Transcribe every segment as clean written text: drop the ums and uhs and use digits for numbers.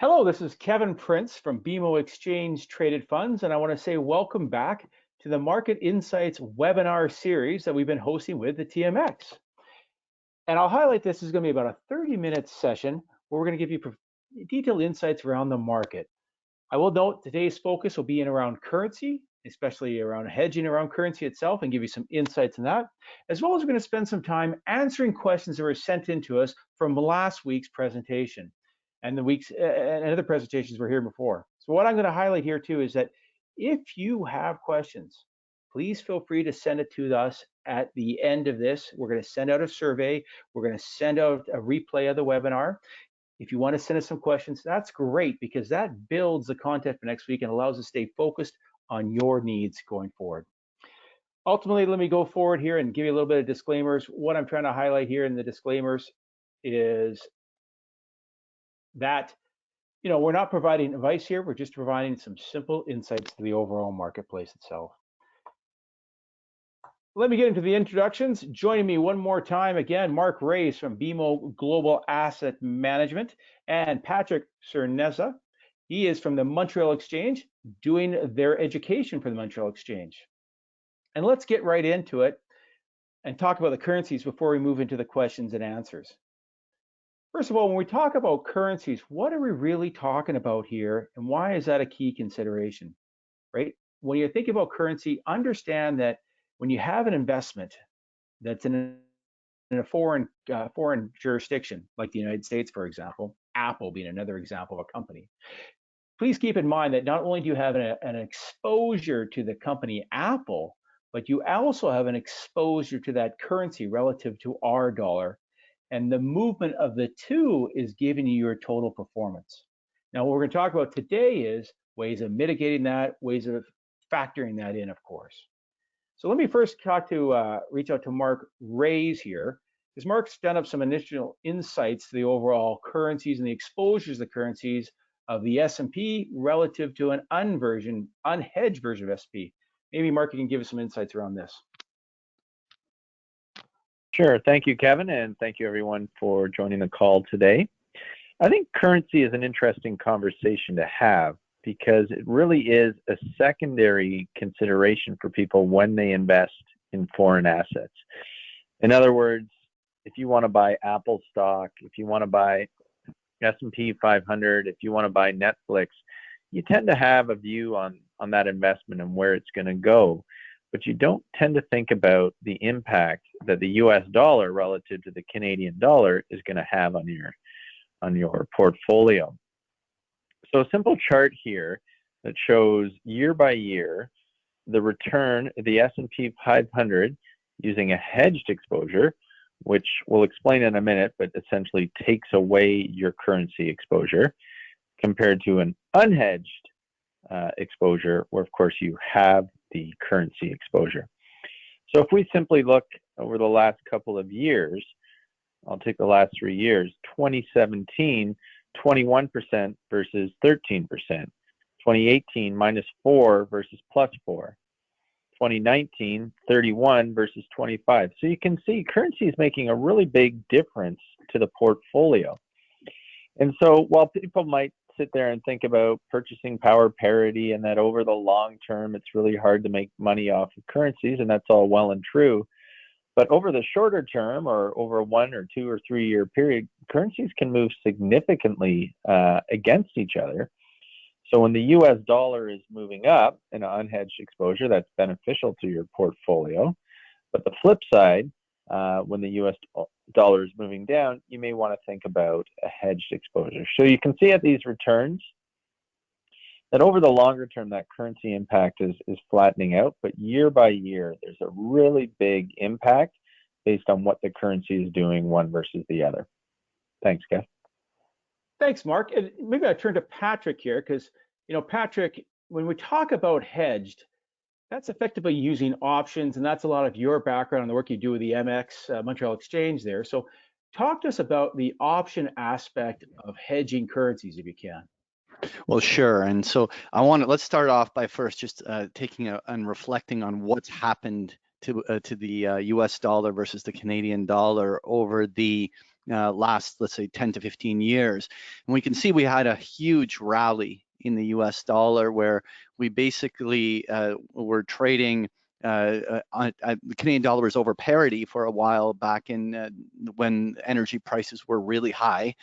Hello, this is Kevin Prince from BMO Exchange Traded Funds, and I want to say welcome back to the Market Insights webinar series that we've been hosting with the TMX. And I'll highlight this is going to be about a 30-minute session where we're going to give you detailed insights around the market. I will note today's focus will be in around currency, especially around hedging around currency itself, and give you some insights in that, as well as we're going to spend some time answering questions that were sent in to us from last week's presentation and the weeks and other presentations were here before. So what I'm going to highlight here too is that if you have questions, please feel free to send it to us at the end of this. We're going to send out a survey. We're going to send out a replay of the webinar. If you want to send us some questions, that's great because that builds the content for next week and allows us to stay focused on your needs going forward. Ultimately, let me go forward here and give you a little bit of disclaimers. What I'm trying to highlight here in the disclaimers is that we're not providing advice here. We're just providing some simple insights to the overall marketplace itself. Let me get into the introductions. Joining me one more time again, Mark Reyes from BMO Global Asset Management and Patrick Cerneza. He is from the Montreal Exchange doing their education for the Montreal Exchange. And let's get right into it and talk about the currencies before we move into the questions and answers. First of all, when we talk about currencies, what are we really talking about here, and why is that a key consideration, right? When you think about currency, understand that when you have an investment that's in a foreign jurisdiction, like the United States, for example, Apple being another example of a company, please keep in mind that not only do you have an exposure to the company Apple, but you also have an exposure to that currency relative to our dollar. And the movement of the two is giving you your total performance. Now, what we're going to talk about today is ways of mitigating that, ways of factoring that in, of course. So let me first reach out to Mark Reyes here, because Mark's done up some initial insights to the overall currencies and the exposures of the currencies of the S&P relative to an unhedged version of S&P. Maybe Mark, you can give us some insights around this. Sure. Thank you, Kevin, and thank you, everyone, for joining the call today. I think currency is an interesting conversation to have because it really is a secondary consideration for people when they invest in foreign assets. In other words, if you want to buy Apple stock, if you want to buy S&P 500, if you want to buy Netflix, you tend to have a view on that investment and where it's going to go. But you don't tend to think about the impact that the US dollar relative to the Canadian dollar is going to have on your portfolio. So a simple chart here that shows year by year the return of the S&P 500 using a hedged exposure, which we'll explain in a minute, but essentially takes away your currency exposure, compared to an unhedged exposure, where of course you have the currency exposure. So if we simply look over the last couple of years, I'll take the last 3 years, 2017, 21% versus 13%. 2018, -4 versus +4. 2019, 31 versus 25. So you can see currency is making a really big difference to the portfolio. And so while people might sit there and think about purchasing power parity and that over the long term it's really hard to make money off of currencies, and that's all well and true, but over the shorter term or over a 1 or 2 or 3 year period, currencies can move significantly against each other. So when the US dollar is moving up in an unhedged exposure, that's beneficial to your portfolio. But the flip side, when the US dollar is moving down, you may want to think about a hedged exposure. So you can see at these returns that over the longer term, that currency impact is flattening out, but year by year, there's a really big impact based on what the currency is doing one versus the other. Thanks, Kev. Thanks, Mark. And maybe I turn to Patrick here because, Patrick, when we talk about hedged, that's effectively using options, and that's a lot of your background and the work you do with the MX Montreal Exchange there. So talk to us about the option aspect of hedging currencies, if you can. Well, sure. And so let's start off by first just taking and reflecting on what's happened to the US dollar versus the Canadian dollar over the last, let's say, 10 to 15 years. And we can see we had a huge rally in the US dollar where we basically were trading the Canadian dollar was over parity for a while back in when energy prices were really high,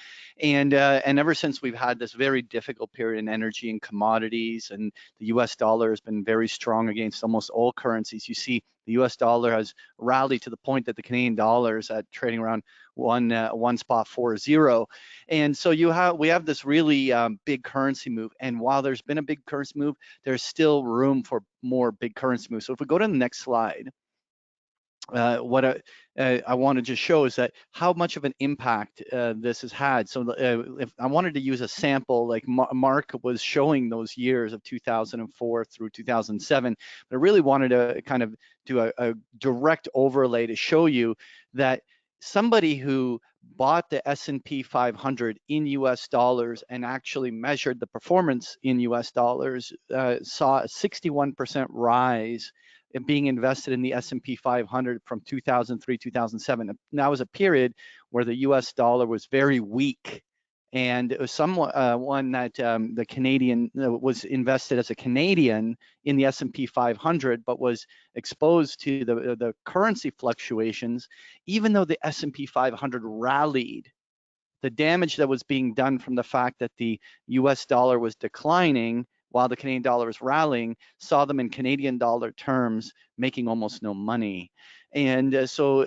and ever since we've had this very difficult period in energy and commodities, and the U.S. dollar has been very strong against almost all currencies. You see, the U.S. dollar has rallied to the point that the Canadian dollar is at trading around 1.40, and so we have this really big currency move. And while there's been a big currency move, there's still room for more big currency moves. So if we go to the next slide, what I want to just show is that how much of an impact this has had. So if I wanted to use a sample, like Mark was showing those years of 2004 through 2007, but I really wanted to kind of do a direct overlay to show you that somebody who bought the S&P 500 in US dollars and actually measured the performance in US dollars saw a 61% rise in being invested in the S&P 500 from 2003 2007. And that was a period where the US dollar was very weak, and it was one that the Canadian was invested as a Canadian in the S&P 500, but was exposed to the currency fluctuations. Even though the S&P 500 rallied, the damage that was being done from the fact that the US dollar was declining while the Canadian dollar was rallying saw them in Canadian dollar terms making almost no money. And so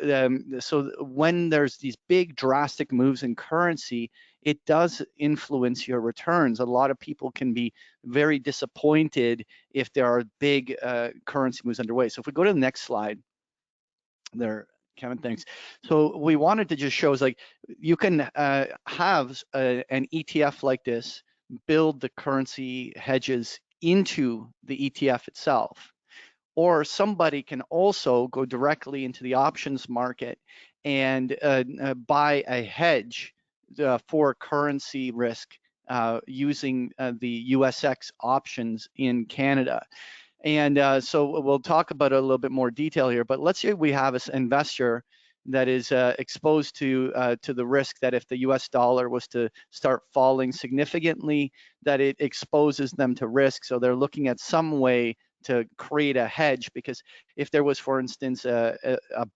when there's these big drastic moves in currency, it does influence your returns. A lot of people can be very disappointed if there are big currency moves underway. So if we go to the next slide there, Kevin, thanks. So we wanted to just show is like you can have an ETF like this build the currency hedges into the ETF itself. Or somebody can also go directly into the options market and buy a hedge for currency risk using the USX options in Canada. And so we'll talk about it a little bit more detail here, but let's say we have an investor that is exposed to the risk that if the US dollar was to start falling significantly, that it exposes them to risk. So they're looking at some way to create a hedge, because if there was, for instance, a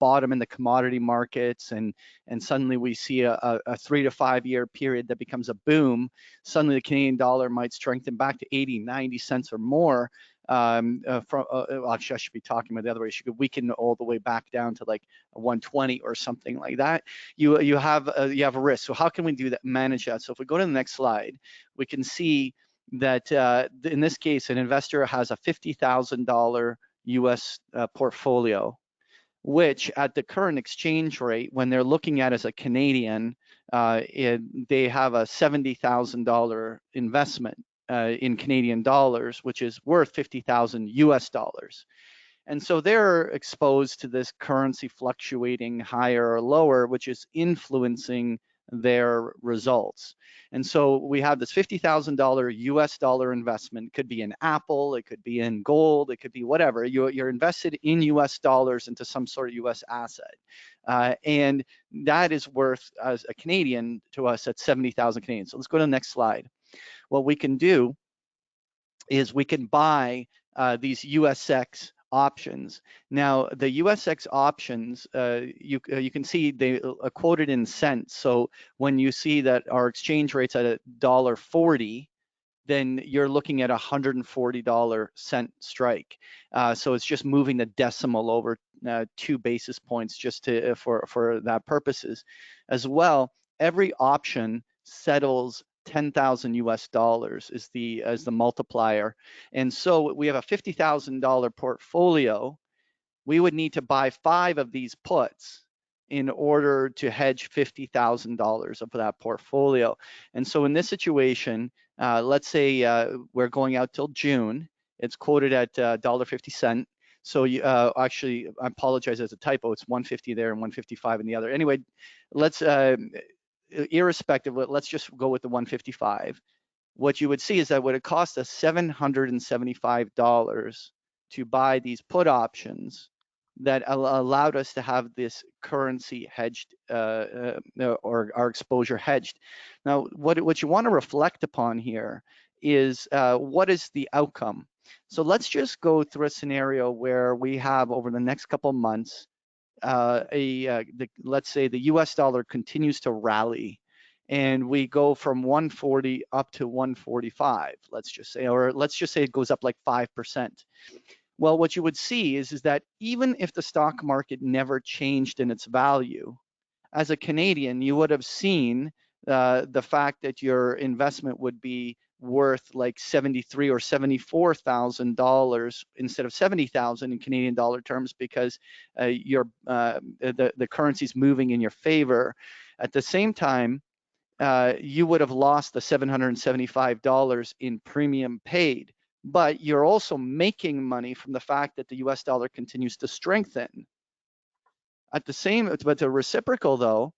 bottom in the commodity markets and suddenly we see a 3 to 5 year period that becomes a boom, suddenly the Canadian dollar might strengthen back to 80, 90 cents or more. Actually, I should be talking about the other way. She could weaken all the way back down to like 120 or something like that. You have a risk. So how can we do that? Manage that. So if we go to the next slide, we can see that in this case, an investor has a $50,000 US portfolio, which at the current exchange rate, when they're looking at as a Canadian, they have a $70,000 investment in Canadian dollars, which is worth 50,000 US dollars. And so they're exposed to this currency fluctuating higher or lower, which is influencing their results. And so we have this $50,000 US dollar investment. It could be in Apple, it could be in gold, it could be whatever. You're invested in US dollars into some sort of US asset. And that is worth, as a Canadian, to us at 70,000 Canadian. So let's go to the next slide. What we can do is we can buy these USX options. Now, the USX options, you can see they are quoted in cents. So when you see that our exchange rate's at $1.40, then you're looking at $140 cent strike. So it's just moving the decimal over 2 basis points just to for that purposes. As well, every option settles 10,000 US dollars as the multiplier. And so we have a $50,000 portfolio. We would need to buy 5 of these puts in order to hedge $50,000 of that portfolio. And so in this situation, let's say we're going out till June. It's quoted at $1.50. So actually, I apologize, as a typo. It's 150 there and 155 in the other. Anyway, let's irrespective, let's just go with the 155. What you would see is that what it cost us $775 to buy these put options that allowed us to have this currency hedged, or our exposure hedged. Now, what you want to reflect upon here is what is the outcome? So let's just go through a scenario where we have over the next couple of months, let's say the US dollar continues to rally and we go from 140 up to 145, let's just say, or let's just say it goes up like 5%. Well, what you would see is that even if the stock market never changed in its value, as a Canadian, you would have seen the fact that your investment would be worth like $73,000 or $74,000 instead of $70,000 in Canadian dollar terms, because the currency is moving in your favor. At the same time, you would have lost the $775 in premium paid, but you're also making money from the fact that the US dollar continues to strengthen. At the same, but the reciprocal though,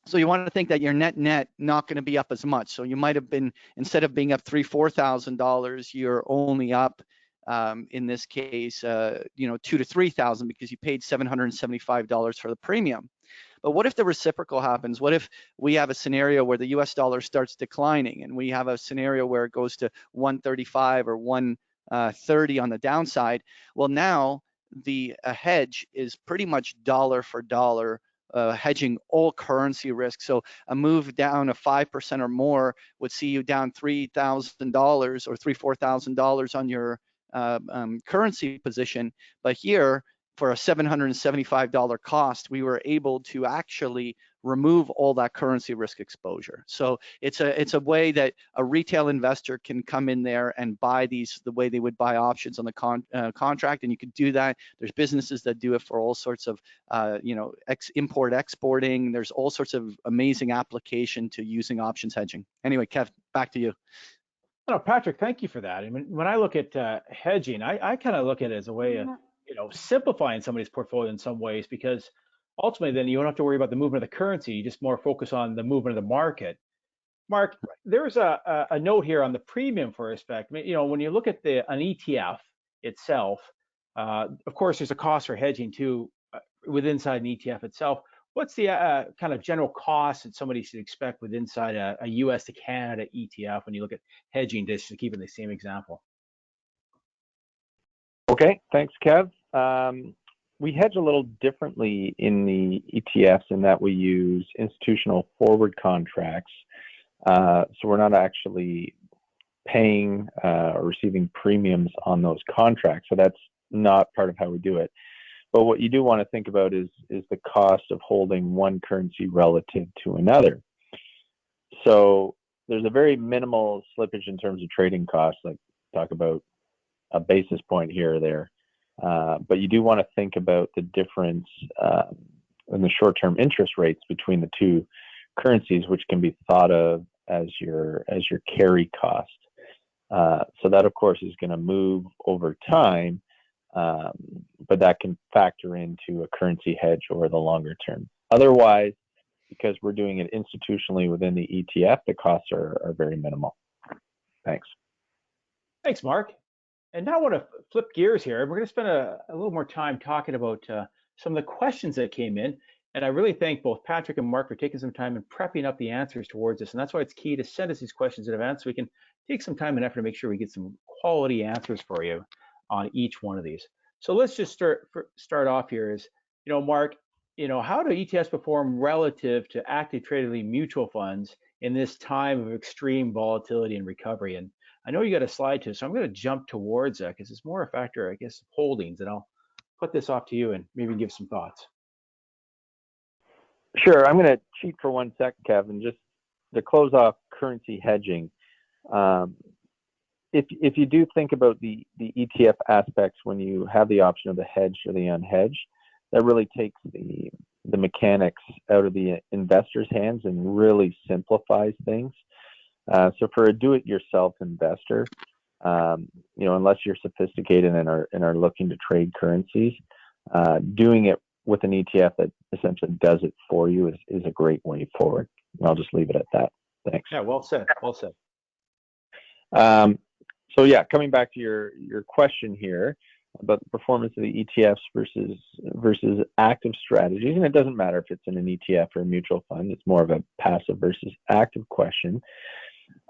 so you want to think that your net not going to be up as much. So you might have been, instead of being up $3,000-$4,000, you're only up, in this case, $2,000 to $3,000 because you paid $775 for the premium. But what if the reciprocal happens? What if we have a scenario where the US dollar starts declining and we have a scenario where it goes to 135 or 130 on the downside? Well, now the hedge is pretty much dollar for dollar, hedging all currency risk. So a move down of 5% or more would see you down $3,000 or $4,000 on your currency position. But here, for a $775 cost, we were able to actually remove all that currency risk exposure. So it's a way that a retail investor can come in there and buy these the way they would buy options on the contract, and you could do that. There's businesses that do it for all sorts of import exporting. There's all sorts of amazing application to using options hedging. Anyway, Kev, back to you. No, Patrick, thank you for that. I mean, when I look at hedging, I kind of look at it as a way of simplifying somebody's portfolio in some ways, because ultimately then you don't have to worry about the movement of the currency. You just more focus on the movement of the market. Mark, there's a note here on the premium for respect. When you look at an ETF itself, of course, there's a cost for hedging too within inside an ETF itself. What's the kind of general cost that somebody should expect with inside a US to Canada ETF when you look at hedging, just to keep it the same example? Okay, thanks, Kev. We hedge a little differently in the ETFs in that we use institutional forward contracts. So we're not actually paying or receiving premiums on those contracts. So that's not part of how we do it. But what you do want to think about is the cost of holding one currency relative to another. So there's a very minimal slippage in terms of trading costs, like talk about a basis point here or there. But you do want to think about the difference in the short-term interest rates between the two currencies, which can be thought of as your carry cost. So that, of course, is going to move over time, but that can factor into a currency hedge over the longer term. Otherwise, because we're doing it institutionally within the ETF, the costs are very minimal. Thanks. Thanks, Mark. And now I want to flip gears here. We're going to spend a little more time talking about some of the questions that came in. And I really thank both Patrick and Mark for taking some time and prepping up the answers towards us. And that's why it's key to send us these questions in advance so we can take some time and effort to make sure we get some quality answers for you on each one of these. So let's just start off here is, Mark, how do ETFs perform relative to active traded mutual funds in this time of extreme volatility and recovery? And I know you got a slide to, so I'm going to jump towards that because it's more a factor, I guess, of holdings. And I'll put this off to you and maybe give some thoughts. Sure. I'm going to cheat for 1 second, Kevin, just to close off currency hedging. If you do think about the ETF aspects when you have the option of the hedged or the unhedged, that really takes the mechanics out of the investor's hands and really simplifies things. So for a do-it-yourself investor, unless you're sophisticated and are looking to trade currencies, doing it with an ETF that essentially does it for you is a great way forward. And I'll just leave it at that. Thanks. Yeah, well said. Well said. So yeah, coming back to your question here, about the performance of the ETFs versus active strategies. And it doesn't matter if it's in an ETF or a mutual fund. It's more of a passive versus active question.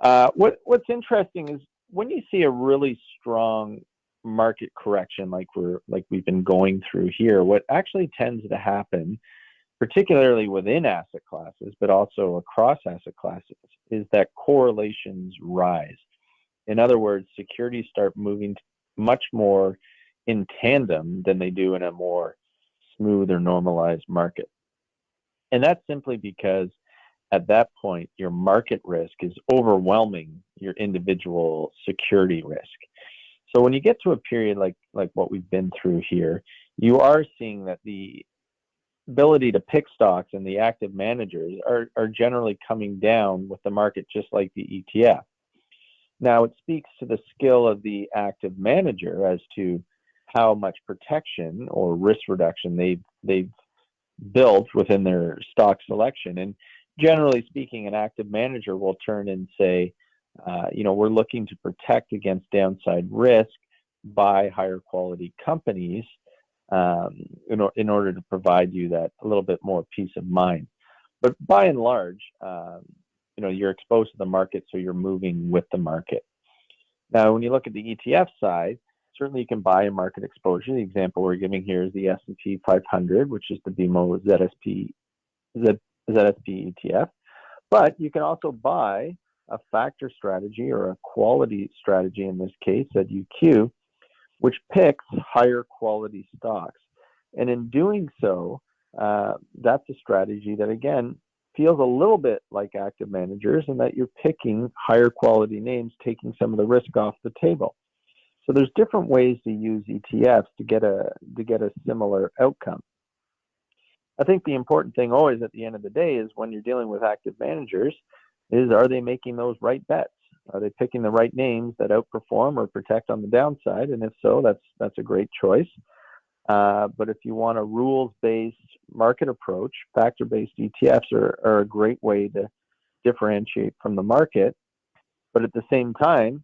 What's interesting is when you see a really strong market correction like we've been going through here, what actually tends to happen, particularly within asset classes, but also across asset classes, is that correlations rise. In other words, securities start moving much more in tandem than they do in a more smooth or normalized market. And that's simply because at that point, your market risk is overwhelming your individual security risk. So when you get to a period like what we've been through here, you are seeing that the ability to pick stocks and the active managers are generally coming down with the market, just like the ETF. Now, it speaks to the skill of the active manager as to how much protection or risk reduction they've built within their stock selection. And generally speaking, an active manager will turn and say, we're looking to protect against downside risk by higher quality companies in order to provide you that a little bit more peace of mind. But by and large, you're exposed to the market, so you're moving with the market. Now, when you look at the ETF side, certainly you can buy a market exposure. The example we're giving here is the S&P 500, which is the BMO ZSP ETF. But you can also buy a factor strategy or a quality strategy, in this case at UQ, which picks higher quality stocks. And in doing so, that's a strategy that, again, feels a little bit like active managers in that you're picking higher quality names, taking some of the risk off the table. So there's different ways to use ETFs to get a similar outcome. I think the important thing always at the end of the day is when you're dealing with active managers is, are they making those right bets? Are they picking the right names that outperform or protect on the downside? And if so, that's a great choice. But if you want a rules-based market approach, factor-based ETFs are a great way to differentiate from the market. But at the same time,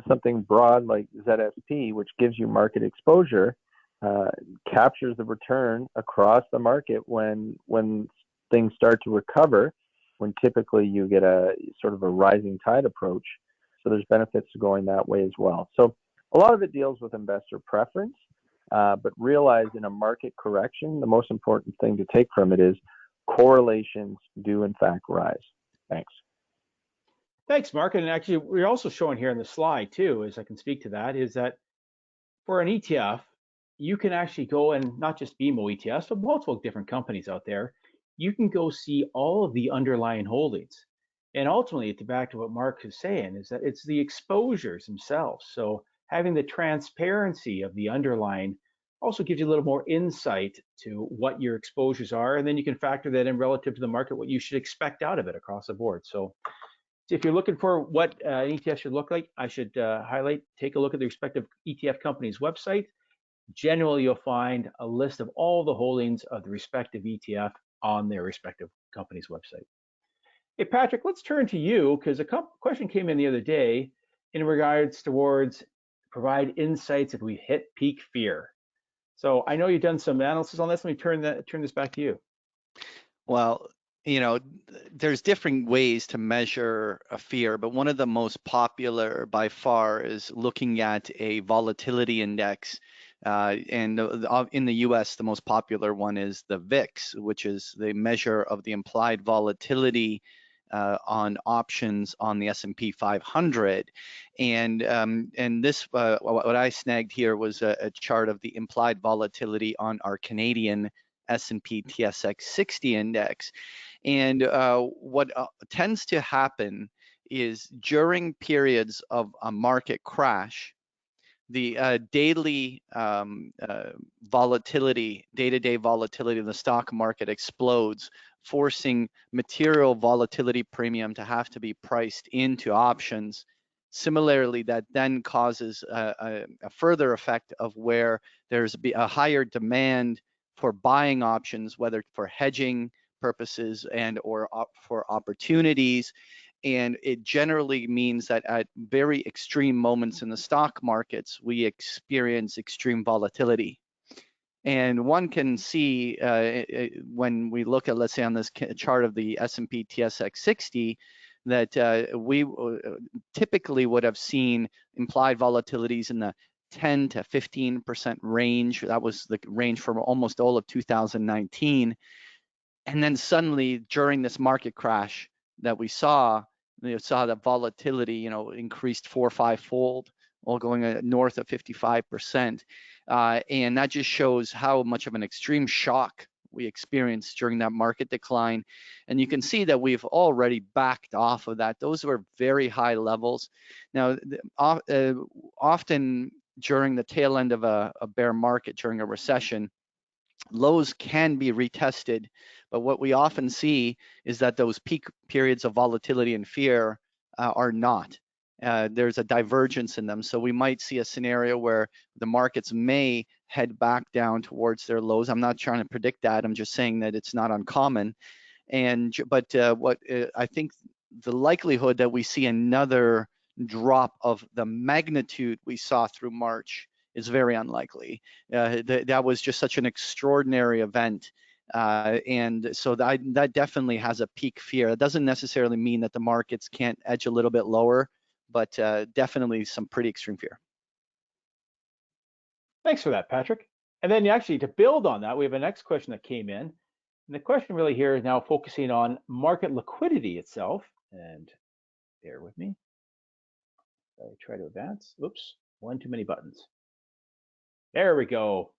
something broad like ZSP, which gives you market exposure, captures the return across the market when things start to recover, when typically you get a sort of a rising tide approach. So there's benefits to going that way as well. So a lot of it deals with investor preference, but realize in a market correction, the most important thing to take from it is correlations do in fact rise. Thanks. Thanks, Mark. And actually, we're also showing here in the slide too, as I can speak to that, is that for an ETF, you can actually go and not just BMO ETFs, but multiple different companies out there. You can go see all of the underlying holdings. And ultimately, back to what Mark is saying, is that it's the exposures themselves. So having the transparency of the underlying also gives you a little more insight to what your exposures are. And then you can factor that in relative to the market, what you should expect out of it across the board. So if you're looking for what an ETF should look like, I should highlight, take a look at the respective ETF company's website. Generally, you'll find a list of all the holdings of the respective ETF on their respective company's website. Hey, Patrick, let's turn to you because a question came in the other day in regards towards provide insights if we hit peak fear. So I know you've done some analysis on this. Let me turn this back to you. Well, there's different ways to measure a fear, but one of the most popular by far is looking at a volatility index. And in the US, the most popular one is the VIX, which is the measure of the implied volatility on options on the S&P 500. And this, what I snagged here was a chart of the implied volatility on our Canadian S&P TSX 60 index. And what tends to happen is during periods of a market crash, the daily volatility, day-to-day volatility of the stock market explodes, forcing material volatility premium to have to be priced into options. Similarly, that then causes a further effect of where there's a higher demand for buying options, whether for hedging purposes and or for opportunities. And it generally means that at very extreme moments in the stock markets, we experience extreme volatility. And one can see when we look at, let's say on this chart of the S&P TSX 60, that we typically would have seen implied volatilities in the 10 to 15% range. That was the range for almost all of 2019. And then suddenly during this market crash that we saw that volatility, increased 4 or 5-fold, all going north of 55%. And that just shows how much of an extreme shock we experienced during that market decline. And you can see that we've already backed off of that. Those were very high levels. Now, often during the tail end of a bear market, during a recession, lows can be retested, but what we often see is that those peak periods of volatility and fear are not. There's a divergence in them. So we might see a scenario where the markets may head back down towards their lows. I'm not trying to predict that. I'm just saying that it's not uncommon. But I think the likelihood that we see another drop of the magnitude we saw through March is very unlikely. That was just such an extraordinary event. And so that definitely has a peak fear. It doesn't necessarily mean that the markets can't edge a little bit lower, but definitely some pretty extreme fear. Thanks for that, Patrick. And then actually to build on that, we have a next question that came in. And the question really here is now focusing on market liquidity itself. And bear with me. I try to advance. Oops, one too many buttons. There we go.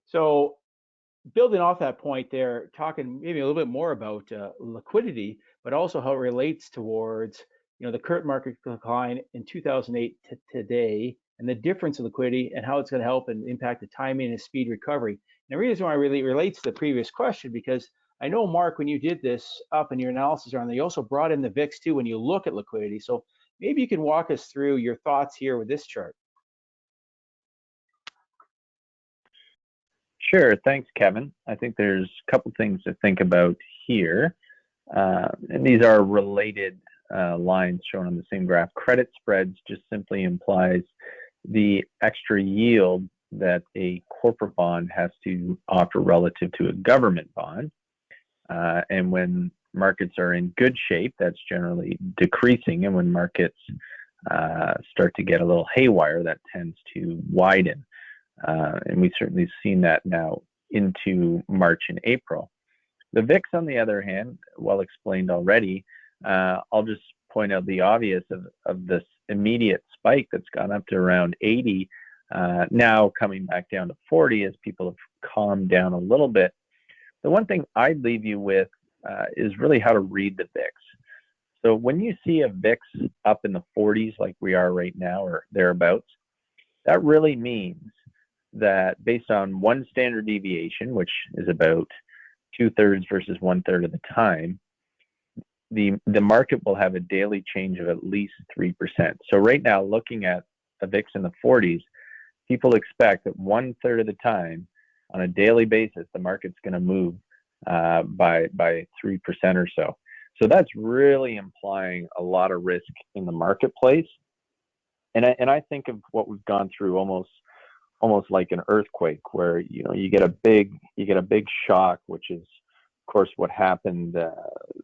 So building off that point there, talking maybe a little bit more about liquidity, but also how it relates towards the current market decline in 2008 to today, and the difference in liquidity and how it's going to help and impact the timing and speed recovery. And the reason why it really relates to the previous question, because I know, Mark, when you did this up in your analysis around, you also brought in the VIX too when you look at liquidity. So maybe you can walk us through your thoughts here with this chart. Sure, thanks, Kevin. I think there's a couple things to think about here. And these are related lines shown on the same graph. Credit spreads just simply implies the extra yield that a corporate bond has to offer relative to a government bond. And when markets are in good shape, that's generally decreasing. And when markets start to get a little haywire, that tends to widen. And we've certainly seen that now into March and April. The VIX, on the other hand, well explained already. I'll just point out the obvious of this immediate spike that's gone up to around 80, now coming back down to 40 as people have calmed down a little bit. The one thing I'd leave you with is really how to read the VIX. So when you see a VIX up in the 40s like we are right now or thereabouts, that really means that based on one standard deviation, which is about 2/3 versus 1/3 of the time, the market will have a daily change of at least 3%. So right now, looking at a VIX in the 40s, people expect that 1/3 of the time, on a daily basis, the market's going to move by 3% or so. So that's really implying a lot of risk in the marketplace. And I think of what we've gone through almost like an earthquake, where you get a big shock, which is of course what happened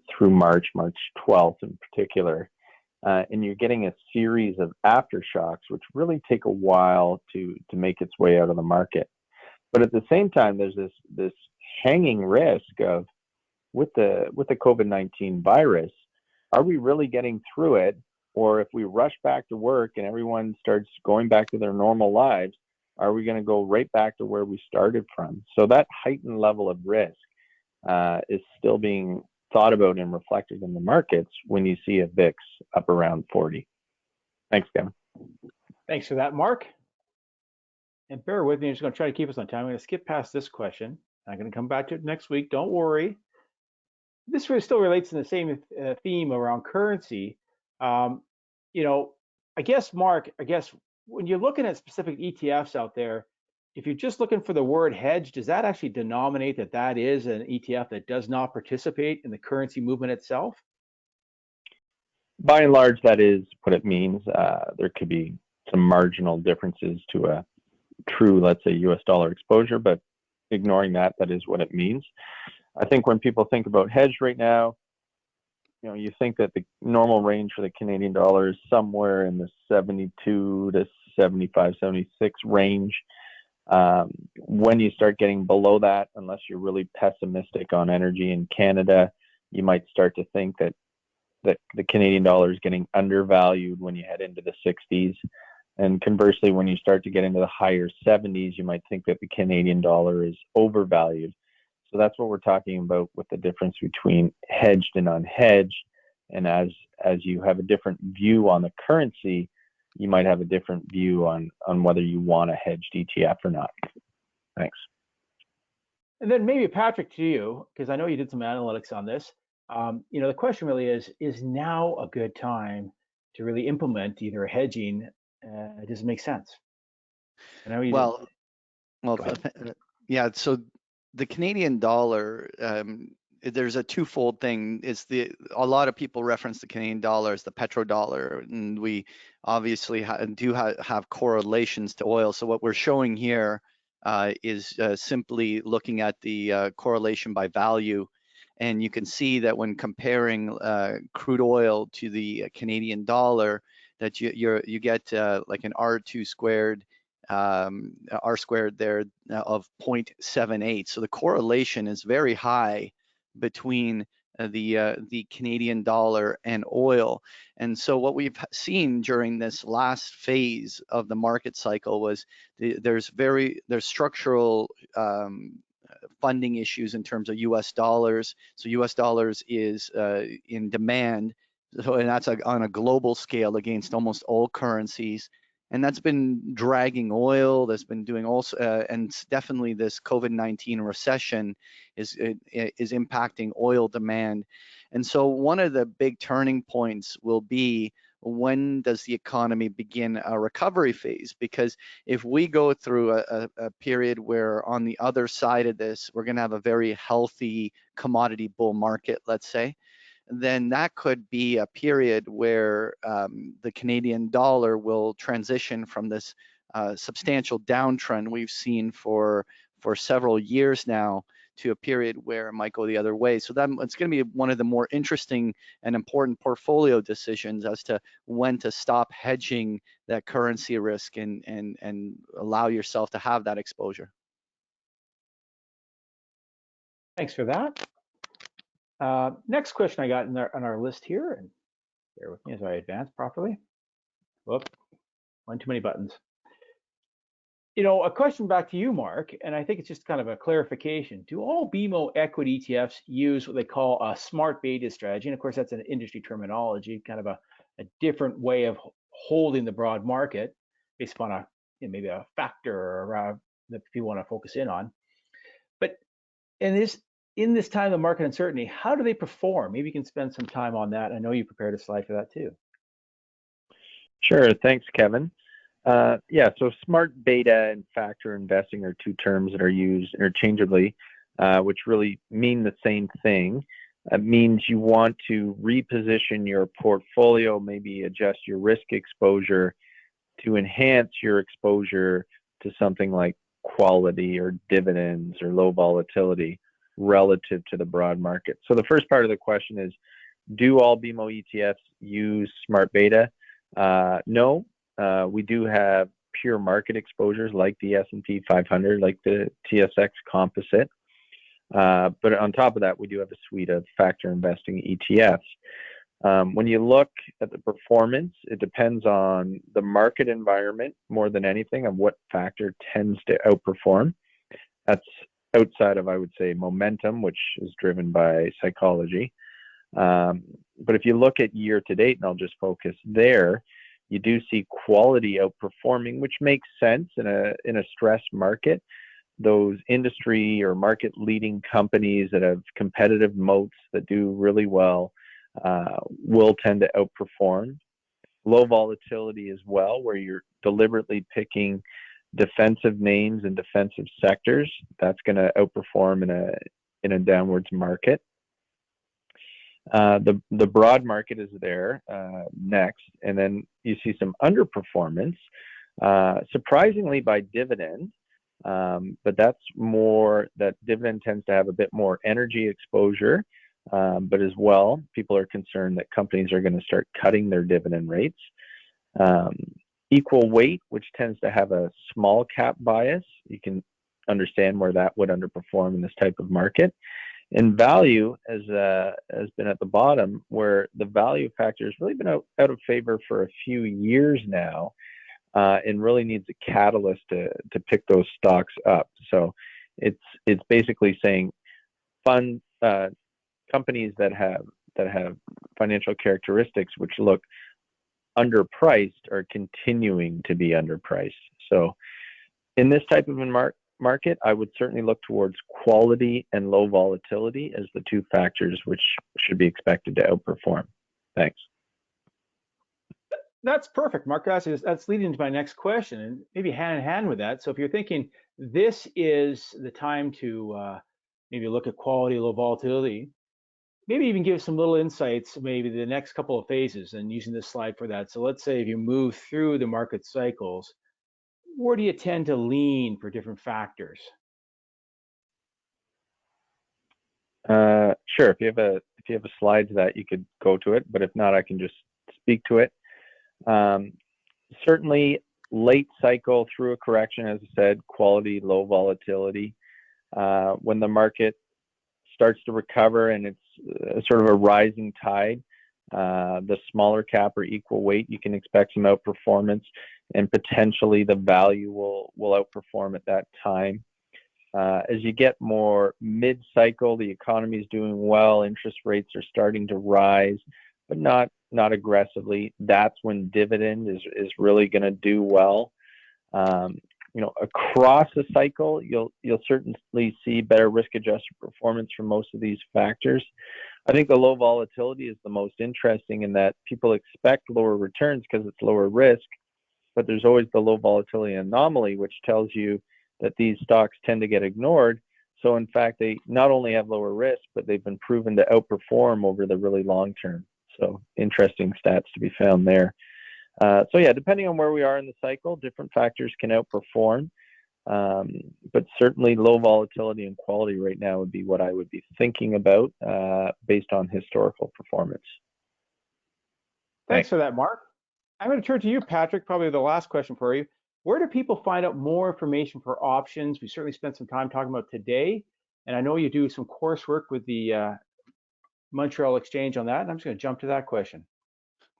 through March 12th in particular, and you're getting a series of aftershocks which really take a while to make its way out of the market. But at the same time, there's this hanging risk of with the COVID-19 virus, are we really getting through it? Or if we rush back to work and everyone starts going back to their normal lives, are we going to go right back to where we started from? So that heightened level of risk is still being thought about and reflected in the markets when you see a VIX up around 40. Thanks, Kevin. Thanks for that, Mark. And bear with me, I'm just going to try to keep us on time. I'm going to skip past this question. I'm going to come back to it next week. Don't worry. This really still relates to the same theme around currency. I guess, Mark, when you're looking at specific ETFs out there, if you're just looking for the word hedge, does that actually denominate that is an ETF that does not participate in the currency movement itself? By and large, that is what it means. There could be some marginal differences to a true, let's say, US dollar exposure, but ignoring that, that is what it means. I think when people think about hedge right now, you think that the normal range for the Canadian dollar is somewhere in the 72 to 75, 76 range. When you start getting below that, unless you're really pessimistic on energy in Canada, you might start to think that the Canadian dollar is getting undervalued when you head into the 60s. And conversely, when you start to get into the higher 70s, you might think that the Canadian dollar is overvalued. So that's what we're talking about with the difference between hedged and unhedged. And as you have a different view on the currency, you might have a different view on whether you want a hedged ETF or not. Thanks. And then maybe Patrick, to you, because I know you did some analytics on this. The question really is now a good time to really implement either hedging? Does it make sense? I know you Well, well, Go ahead. yeah. So the Canadian dollar, there's a twofold thing. A lot of people reference the Canadian dollar as the petrodollar, and we obviously do have correlations to oil. So what we're showing here is simply looking at the correlation by value. And you can see that when comparing crude oil to the Canadian dollar, that you get like an R2 squared, R squared there of 0.78. So the correlation is very high between the Canadian dollar and oil. And so what we've seen during this last phase of the market cycle was there's structural funding issues in terms of US dollars. So US dollars is in demand. So, and that's on a global scale against almost all currencies. And that's been dragging oil. That's been doing also, and definitely this COVID-19 recession is impacting oil demand. And so one of the big turning points will be, when does the economy begin a recovery phase? Because if we go through a period where on the other side of this, we're going to have a very healthy commodity bull market, let's say, then that could be a period where the Canadian dollar will transition from this substantial downtrend we've seen for several years now to a period where it might go the other way. So it's going to be one of the more interesting and important portfolio decisions as to when to stop hedging that currency risk and allow yourself to have that exposure. Thanks for that. Next question I got on our list here, and bear with me as I advance properly. Whoop, one too many buttons. A question back to you, Mark, and I think it's just kind of a clarification. Do all BMO equity ETFs use what they call a smart beta strategy? And of course, that's an industry terminology, kind of a different way of holding the broad market based upon maybe a factor that people want to focus in on. But in this time of market uncertainty, how do they perform? Maybe you can spend some time on that. I know you prepared a slide for that too. Sure, thanks, Kevin. So smart beta and factor investing are two terms that are used interchangeably, which really mean the same thing. It means you want to reposition your portfolio, maybe adjust your risk exposure to enhance your exposure to something like quality or dividends or low volatility relative to the broad market. So the first part of the question is, do all BMO ETFs use smart beta? No. We do have pure market exposures like the S&P 500, like the TSX Composite. But on top of that, we do have a suite of factor investing ETFs. When you look at the performance, it depends on the market environment more than anything of what factor tends to outperform. That's outside of, I would say, momentum, which is driven by psychology. But if you look at year to date, and I'll just focus there, you do see quality outperforming, which makes sense in a stress market. Those industry or market leading companies that have competitive moats that do really well will tend to outperform. Low volatility as well, where you're deliberately picking defensive names and defensive sectors, that's going to outperform in a downwards market. The broad market is there next, and then you see some underperformance, surprisingly by dividend, but that's more that dividend tends to have a bit more energy exposure, but as well, people are concerned that companies are going to start cutting their dividend rates. Equal weight, which tends to have a small cap bias, you can understand where that would underperform in this type of market. And value has been at the bottom, where the value factor has really been out of favor for a few years now, and really needs a catalyst to pick those stocks up. So it's basically saying fund companies that have financial characteristics which look underpriced are continuing to be underpriced. So in this type of market, I would certainly look towards quality and low volatility as the two factors which should be expected to outperform. Thanks. That's perfect, Mark. That's leading into my next question, and maybe hand in hand with that. So if you're thinking this is the time to maybe look at quality, low volatility, maybe even give some little insights, maybe the next couple of phases, and using this slide for that. So let's say if you move through the market cycles, where do you tend to lean for different factors? Sure. If you have a slide to that, you could go to it, but if not, I can just speak to it. Certainly, late cycle through a correction, as I said, quality, low volatility. When the market starts to recover and it's sort of a rising tide, the smaller cap or equal weight, you can expect some outperformance, and potentially the value will outperform at that time. As you get more mid-cycle, the economy is doing well, interest rates are starting to rise, but not aggressively. That's when dividend is really going to do well. Across the cycle, you'll certainly see better risk-adjusted performance from most of these factors. I think the low volatility is the most interesting in that people expect lower returns because it's lower risk, but there's always the low volatility anomaly, which tells you that these stocks tend to get ignored. So in fact, they not only have lower risk, but they've been proven to outperform over the really long term. So interesting stats to be found there. So yeah, depending on where we are in the cycle, different factors can outperform. But certainly low volatility and quality right now would be what I would be thinking about based on historical performance. Thanks for that, Mark. I'm going to turn to you, Patrick, probably the last question for you. Where do people find out more information for options? We certainly spent some time talking about today, and I know you do some coursework with the Montreal Exchange on that, and I'm just going to jump to that question.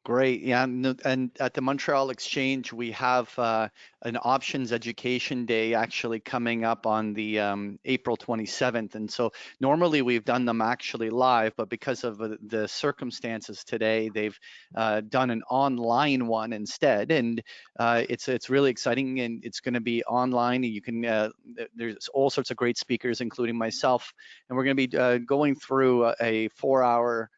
Great. Yeah. And at the Montreal Exchange, we have an options education day actually coming up on the April 27th. And so normally we've done them actually live, but because of the circumstances today, they've done an online one instead. And it's really exciting, and it's going to be online. You can there's all sorts of great speakers, including myself, and we're going to be going through a 4-hour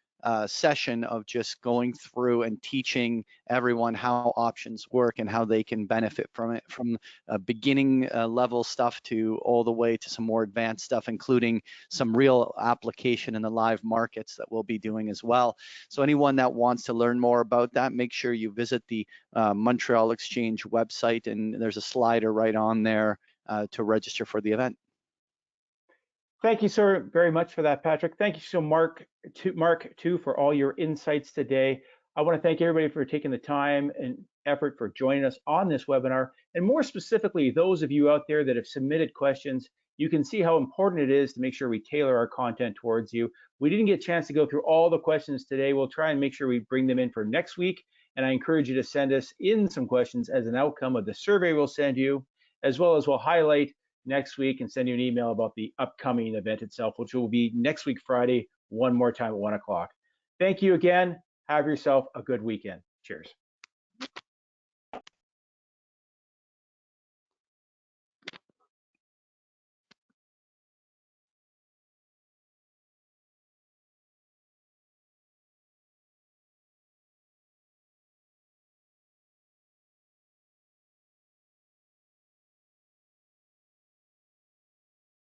session of just going through and teaching everyone how options work and how they can benefit from it, from beginning level stuff to all the way to some more advanced stuff, including some real application in the live markets that we'll be doing as well. So anyone that wants to learn more about that, make sure you visit the Montreal Exchange website, and there's a slider right on there to register for the event. Thank you, sir, very much for that, Patrick. Thank you so Mark, too, for all your insights today. I want to thank everybody for taking the time and effort for joining us on this webinar. And more specifically, those of you out there that have submitted questions, you can see how important it is to make sure we tailor our content towards you. We didn't get a chance to go through all the questions today. We'll try and make sure we bring them in for next week. And I encourage you to send us in some questions as an outcome of the survey we'll send you, as well as we'll highlight next week and send you an email about the upcoming event itself, which will be next week, Friday, one more time at 1 o'clock. Thank you again. Have yourself a good weekend. Cheers.